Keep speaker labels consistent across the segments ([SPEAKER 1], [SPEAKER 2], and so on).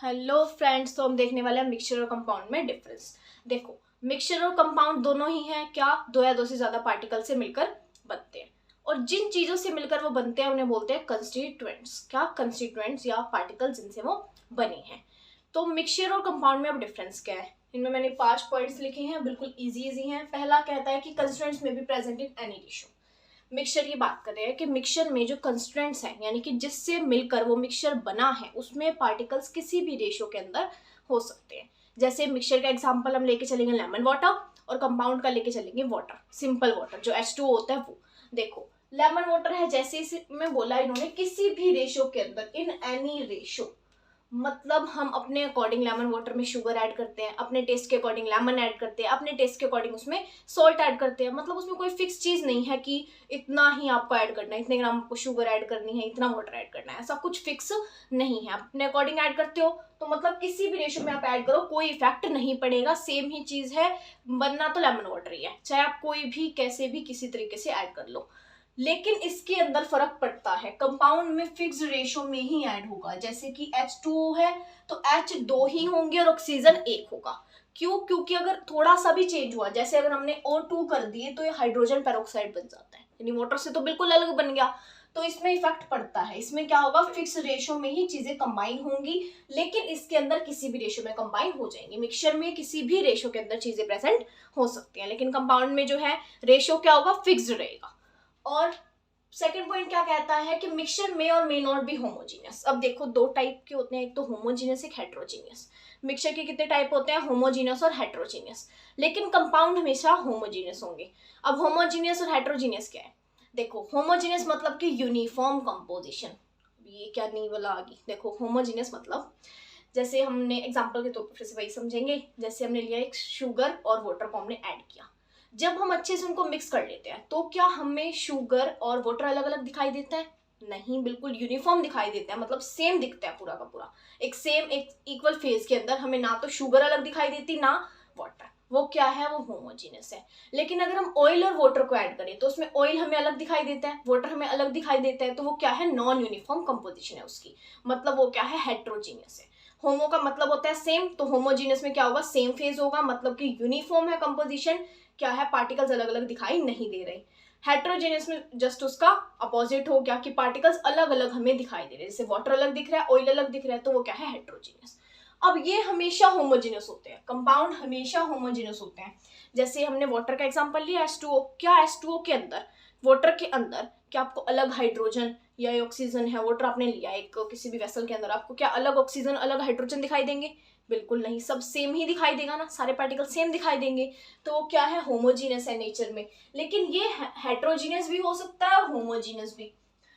[SPEAKER 1] Hello friends, तो हम देखने वाले हैं मिक्सचर और कंपाउंड में डिफरेंस। देखो, मिक्सचर और कंपाउंड दोनों ही हैं क्या, दो या दो से ज्यादा पार्टिकल से मिलकर बनते हैं। और जिन चीजों से मिलकर वो बनते हैं उन्हें बोलते हैं कंस्टिट्यूएंट्स। क्या कंस्टिट्यूएंट्स या पार्टिकल जिनसे वो बने हैं। तो मिक्सचर और कंपाउंड में अब डिफरेंस क्या है, इनमें मैंने 5 पॉइंट्स लिखे हैं, बिल्कुल इजी हैं। पहला कहता है कि कंस्टिट्यूएंट्स में be present in any ratio. Mixture की बात कर रहे हैं कि मिक्सचर में जो कंस्टेंट्स हैं, यानी कि जिससे मिलकर वो मिक्सचर बना है, उसमें पार्टिकल्स किसी भी रेशियो के अंदर हो सकते हैं। जैसे मिक्सचर का एग्जांपल हम लेके चलेंगे लेमन वाटर, और कंपाउंड का लेके चलेंगे वाटर, सिंपल वाटर जो H2O होता है वो। देखो, लेमन वाटर है, जैसे इसमें बोला इन्होंने किसी भी रेशियो के अंदर, इन एनी रेशियो, मतलब हम अपने अकॉर्डिंग लेमन वाटर में शुगर ऐड करते हैं, अपने टेस्ट के अकॉर्डिंग लेमन ऐड करते हैं, अपने टेस्ट के अकॉर्डिंग उसमें सॉल्ट ऐड करते हैं। मतलब उसमें कोई फिक्स चीज नहीं है कि इतना ही आपको ऐड करना है, इतने ग्राम आपको शुगर ऐड करनी है, इतना वाटर ऐड करना है, ऐसा कुछ फिक्स नहीं है। अपने अकॉर्डिंग ऐड करते हो तो मतलब किसी भी रेशियो में आप ऐड करो, कोई इफेक्ट नहीं पड़ेगा, सेम ही चीज है, बनना तो लेमन वाटर ही है, चाहे आप कोई भी कैसे भी किसी तरीके से ऐड कर लो। लेकिन इसके अंदर फर्क पड़ता है, कंपाउंड में फिक्स रेशियो में ही ऐड होगा। जैसे कि H2O है तो H दो ही होंगे और ऑक्सीजन एक होगा। क्यों? क्योंकि अगर थोड़ा सा भी चेंज हुआ, जैसे अगर हमने O2 कर दिए तो ये हाइड्रोजन पेरोक्साइड बन जाता है, यानी वाटर से तो बिल्कुल अलग बन गया। तो इसमें इफेक्ट पड़ता है, इसमें क्या होगा, फिक्स रेशियो में ही चीजें कंबाइन होंगी, लेकिन इसके अंदर किसी भी रेशियो में कंबाइन हो जाएंगी। मिक्सचर में किसी भी रेशियो के अंदर चीजें प्रेजेंट हो सकती हैं, लेकिन कंपाउंड में जो है रेशियो क्या होगा, फिक्स्ड रहेगा। और सेकंड पॉइंट क्या कहता है कि मिक्सचर में और मे नॉट बी होमोजीनियस। अब देखो, दो टाइप के होते हैं, एक तो होमोजीनियस, एक हेट्रोजीनियस। मिक्सचर के कितने टाइप होते हैं, होमोजीनियस और हेट्रोजीनियस, लेकिन कंपाउंड हमेशा होमोजीनियस होंगे। अब होमोजीनियस और हेट्रोजीनियस क्या है, देखो, होमोजीनियस मतलब कि यूनिफॉर्म कंपोजिशन। ये क्या नहीं बोला आगे, देखो होमोजीनियस मतलब, जैसे हमने एग्जांपल के तौर पर फिर से वही समझेंगे, जैसे हमने लिया एक शुगर और वाटर को हमने ऐड किया, जब हम अच्छे से उनको मिक्स कर लेते हैं तो क्या हमें शुगर और वाटर अलग अलग दिखाई देता है? नहीं, बिल्कुल यूनिफॉर्म दिखाई देता है, मतलब सेम दिखता है पूरा का पूरा, एक सेम एक इक्वल फेज के अंदर हमें ना तो शुगर अलग दिखाई देती ना वाटर। वो क्या है, वो होमोजीनियस है। लेकिन अगर हम ऑयल और वाटर को ऐड करें तो उसमें ऑयल हमें अलग दिखाई देता है, वाटर हमें अलग दिखाई देता है, तो वो क्या है, नॉन यूनिफॉर्म कंपोजिशन है उसकी, मतलब वो क्या है, हेट्रोजीनियस है। होमो का मतलब होता है सेम, तो होमोजीनियस में क्या होगा, सेम फेज होगा, मतलब कि यूनिफॉर्म है कंपोजिशन, क्या है, पार्टिकल्स अलग अलग दिखाई नहीं दे रहे। हेट्रोजेनियस में जस्ट उसका अपोजिट हो गया कि पार्टिकल्स अलग अलग हमें दिखाई दे रहे हैं, जैसे वाटर अलग दिख रहा है, ऑयल अलग दिख रहा है, तो वो क्या है, हेट्रोजेनियस। अब ये हमेशा होमोजेनियस होते हैं, कंपाउंड हमेशा होमोजेनियस होते हैं। जैसे हमने वाटर का एग्जांपल लिया, H2O, क्या H2O के अंदर, वाटर के अंदर क्या आपको अलग हाइड्रोजन या ऑक्सीजन है, वाटर आपने लिया एक किसी भी वेसल के अंदर, आपको क्या अलग ऑक्सीजन अलग हाइड्रोजन दिखाई देंगे? बिल्कुल नहीं, सब सेम ही दिखाई देगा ना, सारे पार्टिकल सेम दिखाई देंगे। तो वो क्या है, होमोजीनियस है नेचर में। लेकिन ये हेट्रोजीनियस भी हो सकता है और होमोजीनियस भी।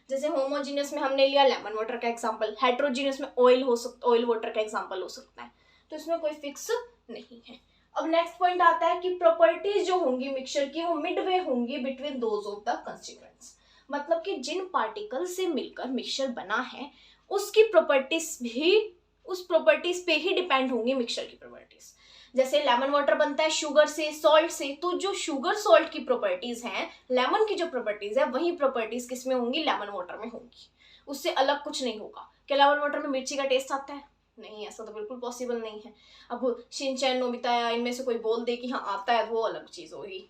[SPEAKER 1] जैसे होमोजीनियस में हमने लिया लेमन वाटर का एग्जांपल, हेट्रोजीनियस में ऑयल हो सकता, ऑयल वाटर का एग्जांपल हो सकता है। तो इसमें कोई फिक्स नहीं है। अब नेक्स्ट पॉइंट आता है कि प्रॉपर्टीज जो होंगी मिक्सचर की, वो मिडवे होंगी between those of the constituents. मतलब कि जिन पार्टिकल से मिलकर मिक्सचर बना है उसकी प्रॉपर्टीज भी उस प्रॉपर्टीज पे ही डिपेंड होंगी मिक्सचर की प्रॉपर्टीज। जैसे लेमन वाटर बनता है शुगर से, सॉल्ट से, तो जो शुगर सॉल्ट की प्रॉपर्टीज हैं, लेमन की जो प्रॉपर्टीज है, वही प्रॉपर्टीज किस में होंगी, लेमन वाटर में होंगी, उससे अलग कुछ नहीं होगा। क्या लेमन वाटर में मिर्ची का टेस्ट आता है? नहीं, ऐसा तो बिल्कुल पॉसिबल नहीं है। अब शिनचैन, नोबिता या इनमें से कोई बोल दे कि हाँ आता है, वो अलग चीज होगी।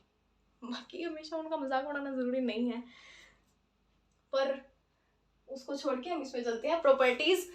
[SPEAKER 1] बाकी हमेशा उनका मजाक उड़ाना जरूरी नहीं है, पर उसको छोड़ के हम इसमें चलते हैं। Properties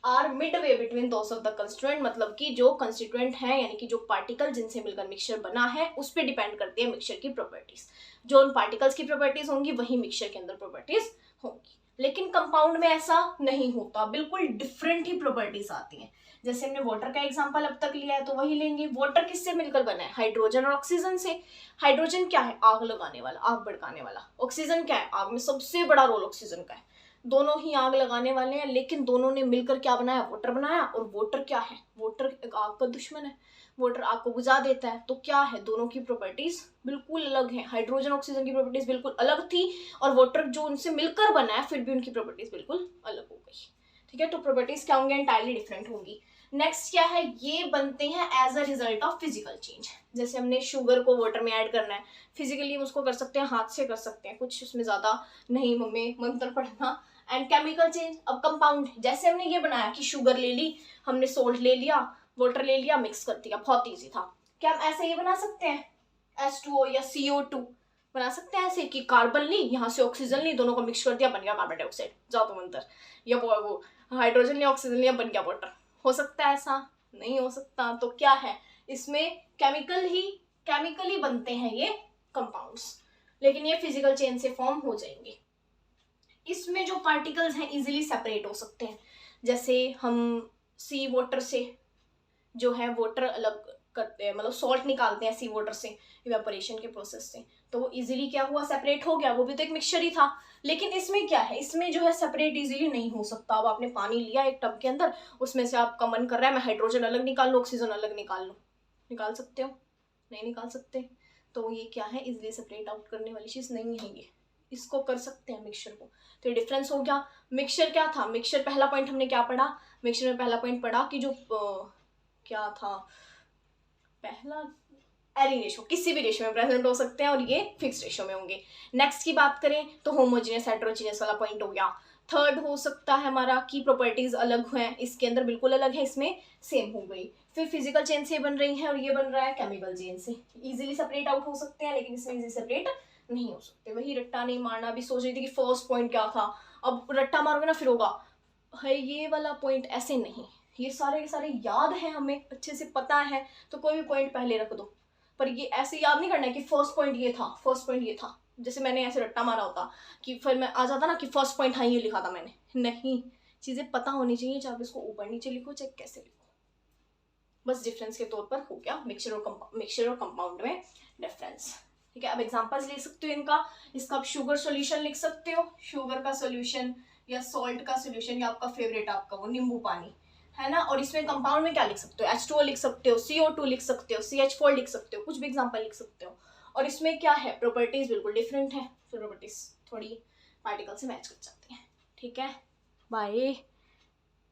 [SPEAKER 1] are midway between those of the constituent, मतलब कि जो कंस्टिट्यूएंट है, यानी कि जो पार्टिकल जिनसे मिलकर मिक्सचर बना है, उस पर डिपेंड करती है मिक्सचर की प्रॉपर्टीज। जो उन पार्टिकल्स की प्रॉपर्टीज होंगी वही मिक्सचर के अंदर प्रॉपर्टीज होंगी। लेकिन कंपाउंड में ऐसा नहीं होता, बिल्कुल डिफरेंट ही प्रॉपर्टीज आती हैं। जैसे हमने वाटर का एग्जांपल अब तक लिया है तो वही लेंगे। वाटर किससे मिलकर बना है, हाइड्रोजन और ऑक्सीजन से। हाइड्रोजन क्या है, आग लगाने वाला, आग भड़काने वाला। ऑक्सीजन क्या है, आग में सबसे बड़ा रोल ऑक्सीजन का है। दोनों ही आग लगाने वाले हैं, लेकिन दोनों ने मिलकर क्या बनाया, वाटर बनाया। और वाटर क्या है, वाटर आग का दुश्मन है, वाटर आग को बुझा देता है। तो क्या है, दोनों की प्रॉपर्टीज बिल्कुल अलग है। हाइड्रोजन ऑक्सीजन की प्रॉपर्टीज बिल्कुल अलग थी, और वाटर जो उनसे मिलकर बना है फिर भी उनकी प्रॉपर्टीज बिल्कुल अलग हो गई। ठीक है, तो प्रॉपर्टीज क्या होंगी, एंटायरली डिफरेंट होंगी। नेक्स्ट क्या है, ये बनते हैं as a result of physical change. जैसे हमने शुगर को वाटर में ऐड करना है, फिजिकली हम उसको कर सकते हैं, हाथ से कर सकते हैं, कुछ उसमें ज्यादा नहीं मम्मी मंत्र पढ़ना, एंड केमिकल चेंज, अब कंपाउंड जैसे हमने ये बनाया कि शुगर ले ली, हमने सोल्ट ले लिया, वाटर ले लिया, मिक्स कर दिया, बहुत ईजी था। क्या हम ऐसे ये बना सकते हैं H2O या CO2 बना सकते हैं ऐसे कि कार्बन ली, यहाँ से ऑक्सीजन ली, दोनों को मिक्स कर दिया, बन गया कार्बन डाइऑक्साइड, जाओ तुम अंदर, या वो हाइड्रोजन लिया, ऑक्सीजन लिया, बन गया वाटर। हो सकता है ऐसा? नहीं हो सकता। तो क्या है इसमें, केमिकली बनते हैं ये कंपाउंड्स, लेकिन ये फिजिकल चेन से फॉर्म हो जाएंगे। इसमें जो पार्टिकल्स हैं इजीली सेपरेट हो सकते हैं, जैसे हम सी वाटर से जो है वाटर अलग करते हैं, मतलब सॉल्ट निकालते हैं सी वाटर से इवेपोरेशन के प्रोसेस से, तो वो इजीली क्या हुआ, सेपरेट हो गया, वो भी तो एक मिक्सचर ही था। लेकिन इसमें क्या है, इसमें जो है सेपरेट इजीली नहीं हो सकता। अब आपने पानी लिया एक टब के अंदर, उसमें से आपका मन कर रहा है मैं हाइड्रोजन अलग निकाल लूँ, ऑक्सीजन अलग निकाल लूँ, निकाल सकते हो? नहीं निकाल सकते। तो ये क्या है, इजीली सेपरेट आउट करने वाली चीज़ नहीं है ये, इसको कर सकते हैं मिक्सचर को। तो ये डिफरेंस हो गया। मिक्सचर क्या था, मिक्सचर पहला पॉइंट हमने क्या पढ़ा, मिक्सचर में पहला पॉइंट पढ़ा कि जो क्या था पहला, एरी रेशो, किसी भी रेशो में प्रेजेंट हो सकते हैं और ये फिक्स रेशो में होंगे। नेक्स्ट की बात करें तो होमोजीनियस हेटेरोजीनियस वाला पॉइंट हो गया। थर्ड हो सकता है हमारा की प्रॉपर्टीज अलग हैं, इसके अंदर बिल्कुल अलग है, इसमें सेम हो गई। फिर फिजिकल चेन से बन रही है और ये बन रहा है केमिकल चेन से, इजीली सेपरेट आउट हो सकते हैं, लेकिन इसमें इजीली सेपरेट नहीं हो सकते। वही रट्टा नहीं मारना, अभी सोच रही थी कि फर्स्ट पॉइंट क्या था, अब रट्टा मारोगे ना फिर होगा है ये वाला पॉइंट, ऐसे नहीं, ये सारे याद है हमें, अच्छे से पता है, तो कोई भी पॉइंट पहले रख दो। पर ये ऐसे याद नहीं करना है कि फर्स्ट पॉइंट ये था, फर्स्ट पॉइंट ये था, जैसे मैंने ऐसे रट्टा मारा होता कि फिर मैं आ जाता ना कि फर्स्ट पॉइंट हाँ ये लिखा था मैंने, नहीं, चीज़ें पता होनी चाहिए, चाहे इसको ऊपर नीचे लिखो चाहे कैसे लिखो। बस डिफरेंस के तौर पर हो गया मिक्सचर और कंपाउंड में डिफरेंस। ठीक है, अब एग्जांपल्स ले सकते हो इनका, इसका आप शुगर सॉल्यूशन लिख सकते हो, शुगर का सॉल्यूशन या सॉल्ट का सॉल्यूशन, या आपका फेवरेट आपका वो नींबू पानी है ना। और इसमें कंपाउंड में क्या लिख सकते हो, H2O लिख सकते हो, CO2 लिख सकते हो, CH4 लिख सकते हो, कुछ भी एग्जांपल लिख सकते हो। और इसमें क्या है, प्रॉपर्टीज बिल्कुल डिफरेंट है, फिर प्रॉपर्टीज थोड़ी पार्टिकल से मैच कर जाती हैं। ठीक है, बाय।